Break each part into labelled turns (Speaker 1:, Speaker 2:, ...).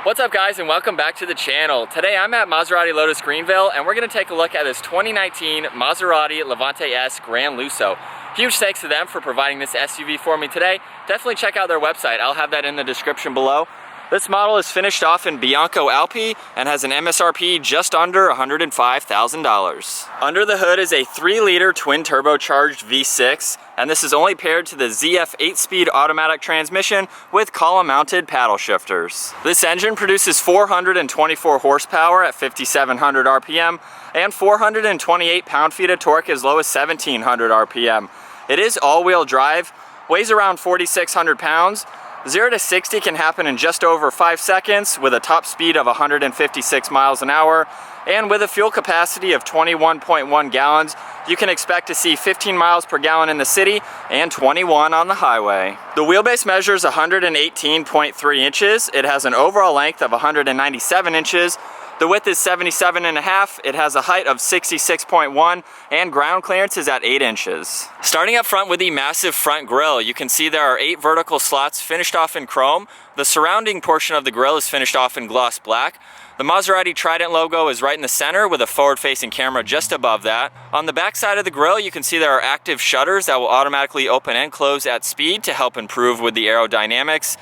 Speaker 1: What's up guys, and welcome back to the channel. Today I'm at Maserati Lotus Greenville and we're going to take a look at this 2019 Maserati Levante S GranLusso. Huge thanks to them for providing this SUV for me today. Definitely check out their website. I'll have that in the description below. This model is finished off in Bianco Alpi and has an MSRP just under $105,000. Under the hood is a 3-liter twin turbocharged V6, and this is only paired to the ZF 8-speed automatic transmission with column-mounted paddle shifters. This engine produces 424 horsepower at 5,700 RPM and 428 pound-feet of torque as low as 1,700 RPM. It is all-wheel drive, weighs around 4,600 pounds. 0 to 60 can happen in just over 5 seconds with a top speed of 156 miles an hour, and with a fuel capacity of 21.1 gallons, you can expect to see 15 miles per gallon in the city and 21 on the highway. The wheelbase measures 118.3 inches. It has an overall length of 197 inches. The width is 77.5, it has a height of 66.1, and ground clearance is at 8 inches. Starting up front with the massive front grille, you can see there are 8 vertical slots finished off in chrome. The surrounding portion of the grille is finished off in gloss black. The Maserati Trident logo is right in the center with a forward-facing camera just above that. On the back side of the grille, you can see there are active shutters that will automatically open and close at speed to help improve with the aerodynamics.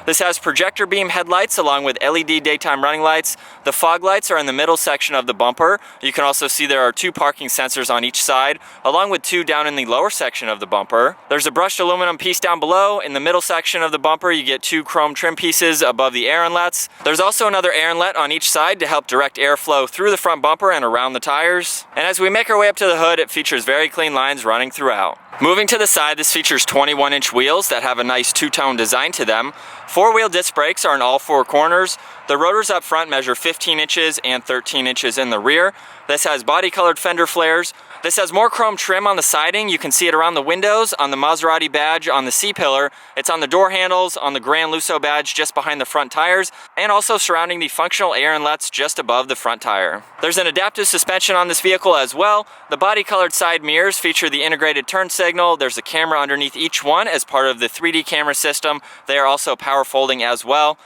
Speaker 1: This has projector beam headlights along with LED daytime running lights. The fog lights are in the middle section of the bumper. You can also see there are 2 parking sensors on each side, along with 2 down in the lower section of the bumper. There's a brushed aluminum piece down below. In the middle section of the bumper, you get 2 chrome trim pieces above the air inlets. There's also another air inlet on each side to help direct airflow through the front bumper and around the tires. And as we make our way up to the hood, it features very clean lines running throughout. Moving to the side, this features 21-inch wheels that have a nice 2-tone design to them. 4-wheel disc brakes are in all 4 corners. The rotors up front measure 15 inches and 13 inches in the rear. This has body-colored fender flares. This has more chrome trim on the siding. You can see it around the windows, on the Maserati badge, on the C-pillar. It's on the door handles, on the GranLusso badge just behind the front tires, and also surrounding the functional air inlets just above the front tire. There's an adaptive suspension on this vehicle as well. The body-colored side mirrors feature the integrated turn signal. There's a camera underneath each one as part of the 3D camera system. They are also power folding as well.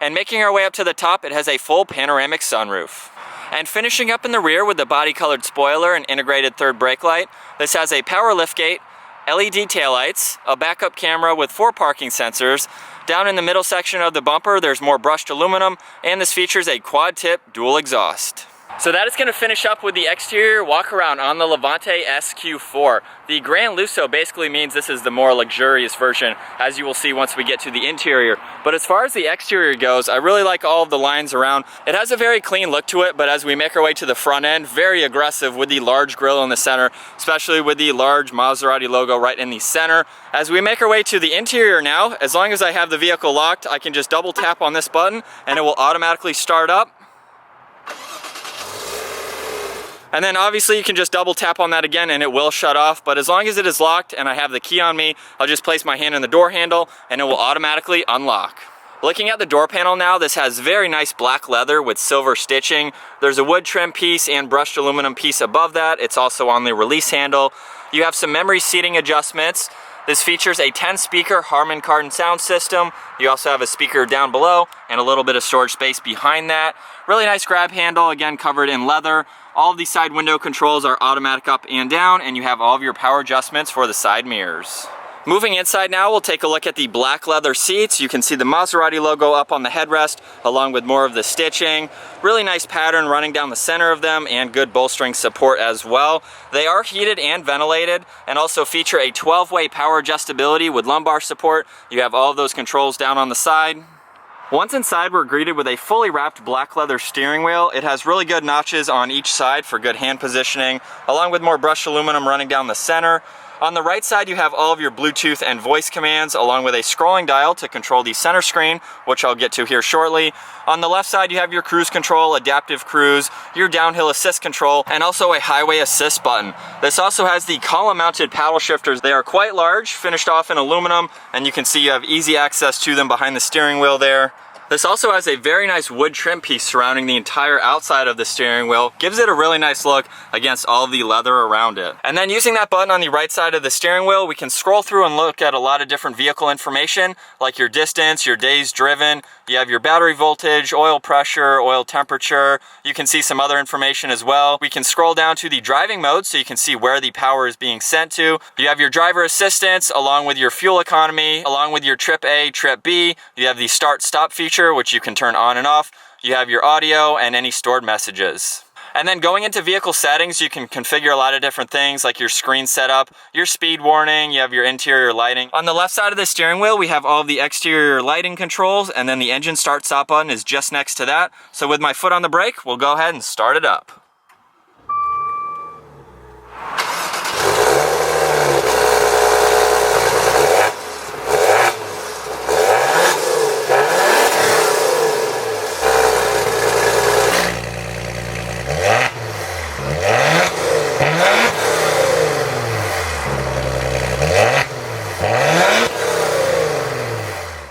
Speaker 1: And making our way up to the top, it has a full panoramic sunroof. And finishing up in the rear with the body-colored spoiler and integrated third brake light, this has a power liftgate, LED taillights, a backup camera with 4 parking sensors. Down in the middle section of the bumper, there's more brushed aluminum, and this features a quad-tip dual exhaust. So that is going to finish up with the exterior walk-around on the Levante SQ4. The GranLusso basically means this is the more luxurious version, as you will see once we get to the interior. But as far as the exterior goes, I really like all of the lines around. It has a very clean look to it, but as we make our way to the front end, very aggressive with the large grille in the center, especially with the large Maserati logo right in the center. As we make our way to the interior now, as long as I have the vehicle locked, I can just double tap on this button and it will automatically start up. And then obviously you can just double tap on that again and it will shut off, but as long as it is locked and I have the key on me, I'll just place my hand in the door handle and it will automatically unlock. Looking at the door panel now, this has very nice black leather with silver stitching. There's a wood trim piece and brushed aluminum piece above that. It's also on the release handle. You have some memory seating adjustments. This features a 10-speaker Harman Kardon sound system. You also have a speaker down below and a little bit of storage space behind that. Really nice grab handle, again covered in leather. All of these side window controls are automatic up and down, and you have all of your power adjustments for the side mirrors. Moving inside now, we'll take a look at the black leather seats. You can see the Maserati logo up on the headrest, along with more of the stitching. Really nice pattern running down the center of them, and good bolstering support as well. They are heated and ventilated, and also feature a 12-way power adjustability with lumbar support. You have all of those controls down on the side. Once inside, we're greeted with a fully wrapped black leather steering wheel. It has really good notches on each side for good hand positioning, along with more brushed aluminum running down the center. On the right side, you have all of your Bluetooth and voice commands, along with a scrolling dial to control the center screen, which I'll get to here shortly. On the left side, you have your cruise control, adaptive cruise, your downhill assist control, and also a highway assist button. This also has the column-mounted paddle shifters. They are quite large, finished off in aluminum, and you can see you have easy access to them behind the steering wheel there. This also has a very nice wood trim piece surrounding the entire outside of the steering wheel. Gives it a really nice look against all of the leather around it. And then using that button on the right side of the steering wheel, we can scroll through and look at a lot of different vehicle information, like your distance, your days driven. You have your battery voltage, oil pressure, oil temperature. You can see some other information as well. We can scroll down to the driving mode so you can see where the power is being sent to. You have your driver assistance along with your fuel economy, along with your trip A, trip B. You have the start stop feature, which you can turn on and off. You have your audio and any stored messages. And then going into vehicle settings, you can configure a lot of different things like your screen setup, your speed warning, you have your interior lighting. On the left side of the steering wheel, we have all of the exterior lighting controls, and then the engine start stop button is just next to that. So with my foot on the brake, we'll go ahead and start it up.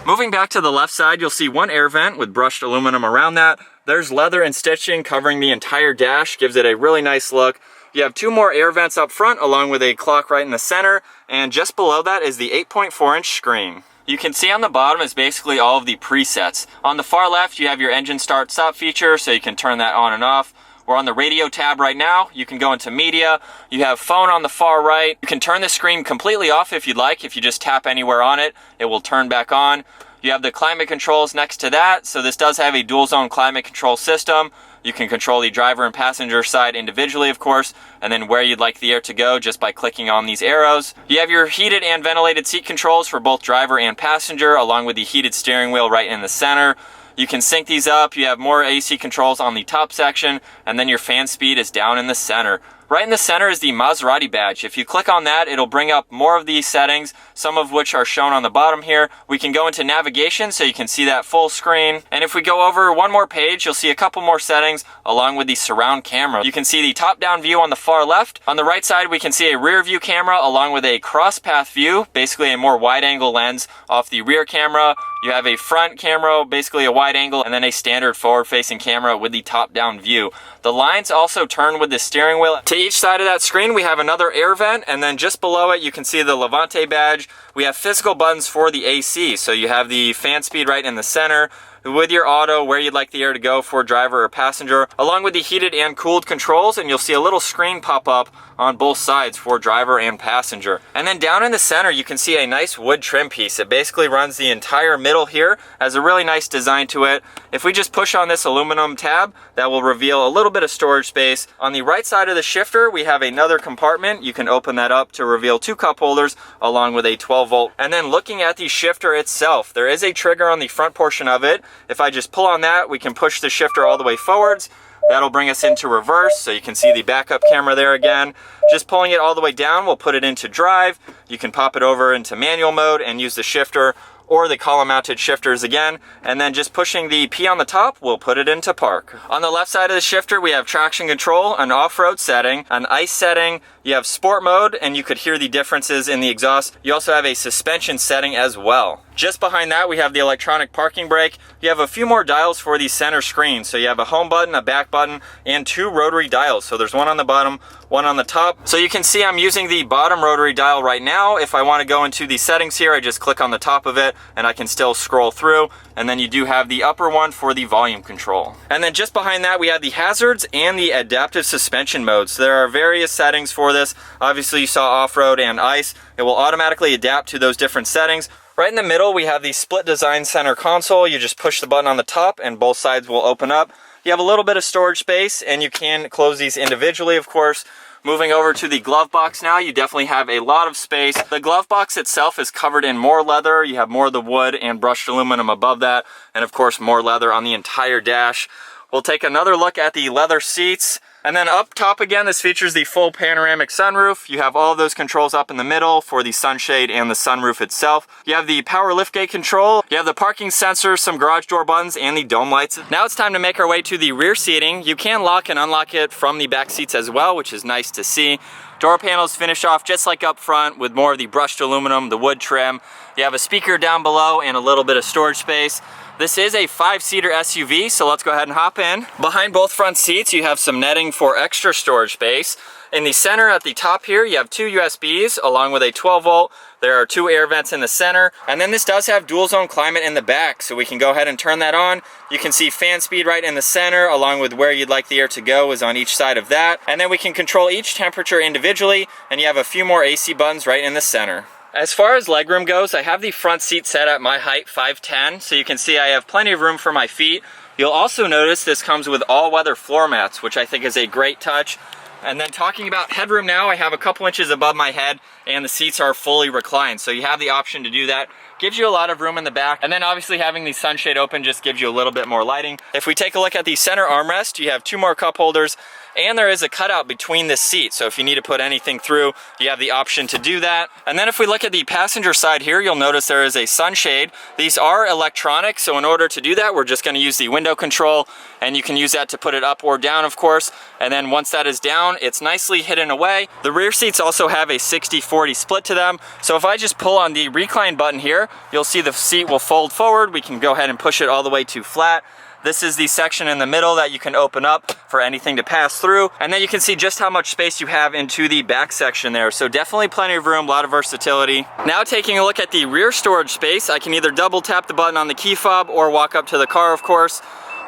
Speaker 1: Moving back to the left side, you'll see one air vent with brushed aluminum around that. There's leather and stitching covering the entire dash, gives it a really nice look. You have two more air vents up front along with a clock right in the center, and just below that is the 8.4-inch screen. You can see on the bottom is basically all of the presets. On the far left, you have your engine start stop feature, so you can turn that on and off. We're on the radio tab right now. You can go into media. You have phone on the far right. You can turn the screen completely off if you'd like. If you just tap anywhere on it, it will turn back on. You have the climate controls next to that. So this does have a dual zone climate control system. You can control the driver and passenger side individually, of course, and then where you'd like the air to go just by clicking on these arrows. You have your heated and ventilated seat controls for both driver and passenger, along with the heated steering wheel right in the center. You can sync these up. You have more AC controls on the top section, and then your fan speed is down in the center. Right in the center is the Maserati badge. If you click on that, it'll bring up more of these settings, some of which are shown on the bottom here. We can go into navigation so you can see that full screen. And if we go over one more page, you'll see a couple more settings along with the surround camera. You can see the top-down view on the far left. On the right side, we can see a rear view camera along with a cross-path view, basically a more wide-angle lens off the rear camera. You have a front camera, basically a wide angle, and then a standard forward-facing camera with the top-down view. The lines also turn with the steering wheel. To each side of that screen, we have another air vent, and then just below it, you can see the Levante badge. We have physical buttons for the AC, so you have the fan speed right in the center, with your auto, where you'd like the air to go for driver or passenger, along with the heated and cooled controls, and you'll see a little screen pop up on both sides for driver and passenger. And then down in the center, you can see a nice wood trim piece. It basically runs the entire middle here, has a really nice design to it. If we just push on this aluminum tab, that will reveal a little bit of storage space. On the right side of the shifter, we have another compartment. You can open that up to reveal two cup holders along with a 12 volt. And then looking at the shifter itself, there is a trigger on the front portion of it. If I just pull on that, we can push the shifter all the way forwards. That'll bring us into reverse, so you can see the backup camera there again. Just pulling it all the way down will put it into drive. You can pop it over into manual mode and use the shifter or the column mounted shifters again, and then just pushing the P on the top will put it into park. On the left side of the shifter, we have traction control, an off-road setting, an ice setting. You have sport mode, and you could hear the differences in the exhaust. You also have a suspension setting as well. Just behind that, we have the electronic parking brake. You have a few more dials for the center screen. So you have a home button, a back button, and two rotary dials. So there's one on the bottom, one on the top. So you can see I'm using the bottom rotary dial right now. If I want to go into the settings here, I just click on the top of it and I can still scroll through. And then you do have the upper one for the volume control. And then just behind that, we have the hazards and the adaptive suspension modes. So there are various settings for this. Obviously you saw off-road and ice. It will automatically adapt to those different settings. Right in the middle, we have the split design center console. You just push the button on the top and both sides will open up. You have a little bit of storage space and you can close these individually, of course. Moving over to the glove box now, you definitely have a lot of space. The glove box itself is covered in more leather. You have more of the wood and brushed aluminum above that, and of course more leather on the entire dash. We'll take another look at the leather seats. And then up top again, this features the full panoramic sunroof. You have all of those controls up in the middle for the sunshade and the sunroof itself. You have the power liftgate control. You have the parking sensor, some garage door buttons, and the dome lights. Now it's time to make our way to the rear seating. You can lock and unlock it from the back seats as well, which is nice to see. Door panels finish off just like up front with more of the brushed aluminum, the wood trim. You have a speaker down below and a little bit of storage space. This is a 5-seater SUV, so let's go ahead and hop in. Behind both front seats, you have some netting for extra storage space. In the center at the top here, you have 2 USBs along with a 12-volt. There are 2 air vents in the center. And then this does have dual zone climate in the back, so we can go ahead and turn that on. You can see fan speed right in the center, along with where you'd like the air to go is on each side of that. And then we can control each temperature individually, and you have a few more AC buttons right in the center. As far as legroom goes, I have the front seat set at my height, 5'10", so you can see I have plenty of room for my feet. You'll also notice this comes with all-weather floor mats, which I think is a great touch. And then talking about headroom now, I have a couple inches above my head and the seats are fully reclined. So you have the option to do that. Gives you a lot of room in the back. And then obviously having the sunshade open just gives you a little bit more lighting. If we take a look at the center armrest, you have 2 more cup holders and there is a cutout between the seats. So if you need to put anything through, you have the option to do that. And then if we look at the passenger side here, you'll notice there is a sunshade. These are electronic, so in order to do that, we're just gonna use the window control, and you can use that to put it up or down, of course. And then once that is down, it's nicely hidden away. The rear seats also have a 60-40 split to them. So if I just pull on the recline button here, you'll see the seat will fold forward. We can go ahead and push it all the way to flat. This is the section in the middle that you can open up for anything to pass through. And then you can see just how much space you have into the back section there. So definitely plenty of room, a lot of versatility. Now taking a look at the rear storage space, I can either double tap the button on the key fob or walk up to the car, of course.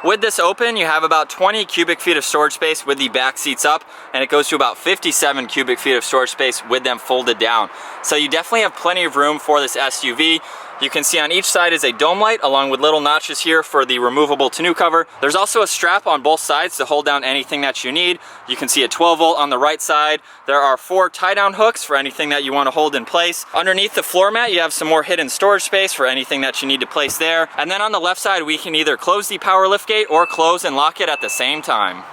Speaker 1: With this open, you have about 20 cubic feet of storage space with the back seats up, and it goes to about 57 cubic feet of storage space with them folded down. So you definitely have plenty of room for this SUV. You can see on each side is a dome light along with little notches here for the removable tonneau cover. There's also a strap on both sides to hold down anything that you need. You can see a 12-volt on the right side. There are 4 tie-down hooks for anything that you want to hold in place. Underneath the floor mat, you have some more hidden storage space for anything that you need to place there. And then on the left side, we can either close the power liftgate or close and lock it at the same time.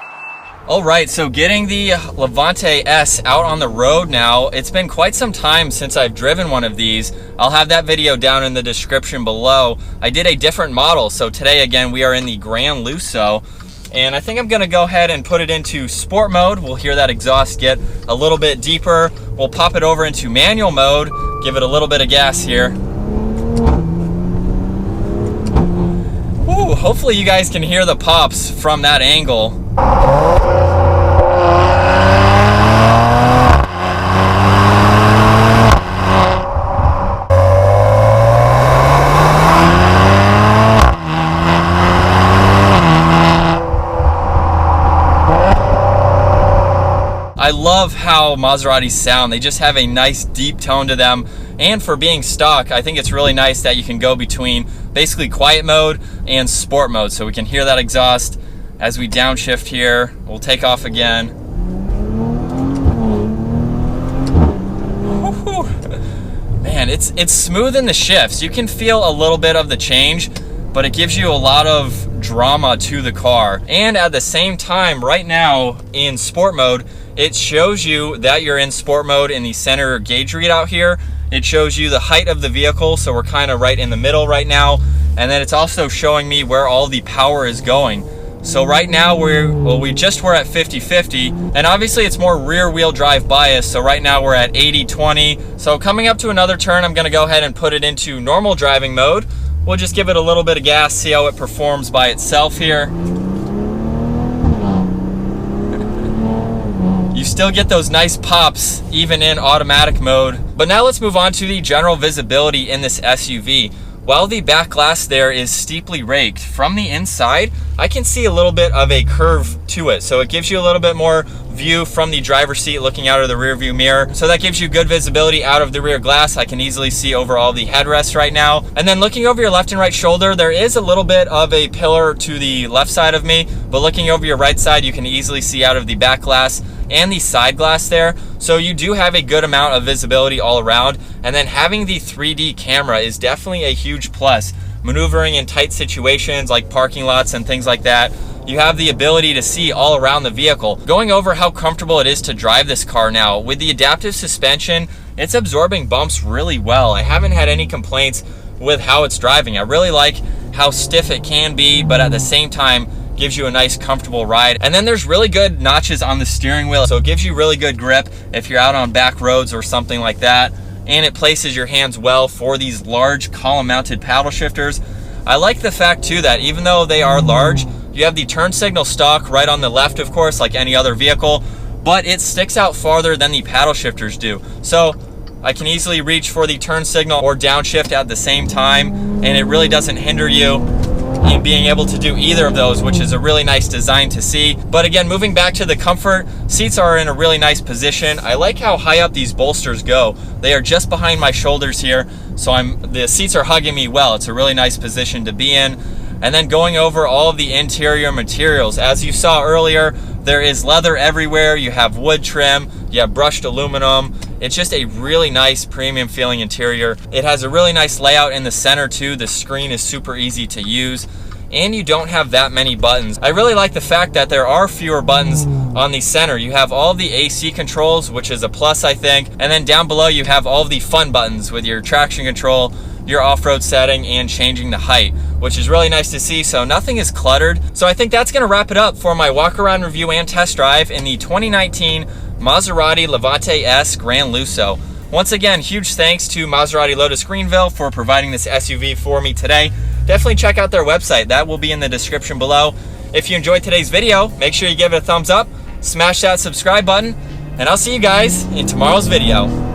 Speaker 1: All right, so getting the Levante S out on the road now. It's been quite some time since I've driven one of these. I'll have that video down in the description below. I did a different model, so today again we are in the GranLusso, and I think I'm gonna go ahead and put it into sport mode. We'll hear that exhaust get a little bit deeper. We'll pop it over into manual mode, give it a little bit of gas here. Ooh, hopefully you guys can hear the pops from that angle. I love how Maseratis sound. They just have a nice deep tone to them, and for being stock, I think it's really nice that you can go between basically quiet mode and sport mode, so we can hear that exhaust. As we downshift here, we'll take off again. Man, it's smooth in the shifts. You can feel a little bit of the change, but it gives you a lot of drama to the car. And at the same time, right now in sport mode, it shows you that you're in sport mode in the center gauge readout here. It shows you the height of the vehicle, so we're kind of right in the middle right now. And then it's also showing me where all the power is going. So right now we just were at 50-50, and obviously it's more rear wheel drive bias, so right now we're at 80-20. So coming up to another turn, I'm gonna go ahead and put it into normal driving mode. We'll just give it a little bit of gas, see how it performs by itself here. You still get those nice pops even in automatic mode. But now let's move on to the general visibility in this SUV. While the back glass there is steeply raked, from the inside, I can see a little bit of a curve to it. So it gives you a little bit more view from the driver's seat looking out of the rear view mirror. So that gives you good visibility out of the rear glass. I can easily see over all the headrests right now. And then looking over your left and right shoulder, there is a little bit of a pillar to the left side of me, but looking over your right side, you can easily see out of the back glass and the side glass there. So you do have a good amount of visibility all around. And then having the 3D camera is definitely a huge plus. Maneuvering in tight situations like parking lots and things like that, you have the ability to see all around the vehicle. Going over how comfortable it is to drive this car now, with the adaptive suspension, it's absorbing bumps really well. I haven't had any complaints with how it's driving. I really like how stiff it can be, but at the same time, gives you a nice comfortable ride. And then there's really good notches on the steering wheel, so it gives you really good grip if you're out on back roads or something like that. And it places your hands well for these large column mounted paddle shifters. I like the fact too that even though they are large, you have the turn signal stock right on the left, of course, like any other vehicle, but it sticks out farther than the paddle shifters do. So I can easily reach for the turn signal or downshift at the same time, and it really doesn't hinder you in being able to do either of those, which is a really nice design to see. But again, moving back to the comfort, seats are in a really nice position. I like how high up these bolsters go. They are just behind my shoulders here, so the seats are hugging me well. It's a really nice position to be in. And then going over all of the interior materials, as you saw earlier, there is leather everywhere. You have wood trim, you have brushed aluminum. It's just a really nice premium feeling interior. It has a really nice layout in the center too. The screen is super easy to use, and you don't have that many buttons. I really like the fact that there are fewer buttons on the center. You have all the AC controls, which is a plus, I think. And then down below you have all of the fun buttons with your traction control, your off-road setting, and changing the height, which is really nice to see. So nothing is cluttered. So I think that's gonna wrap it up for my walk around review and test drive in the 2019 Maserati Levante S GranLusso. Once again, huge thanks to Maserati Lotus Greenville for providing this SUV for me today. Definitely check out their website. That will be in the description below. If you enjoyed today's video, make sure you give it a thumbs up, smash that subscribe button, and I'll see you guys in tomorrow's video.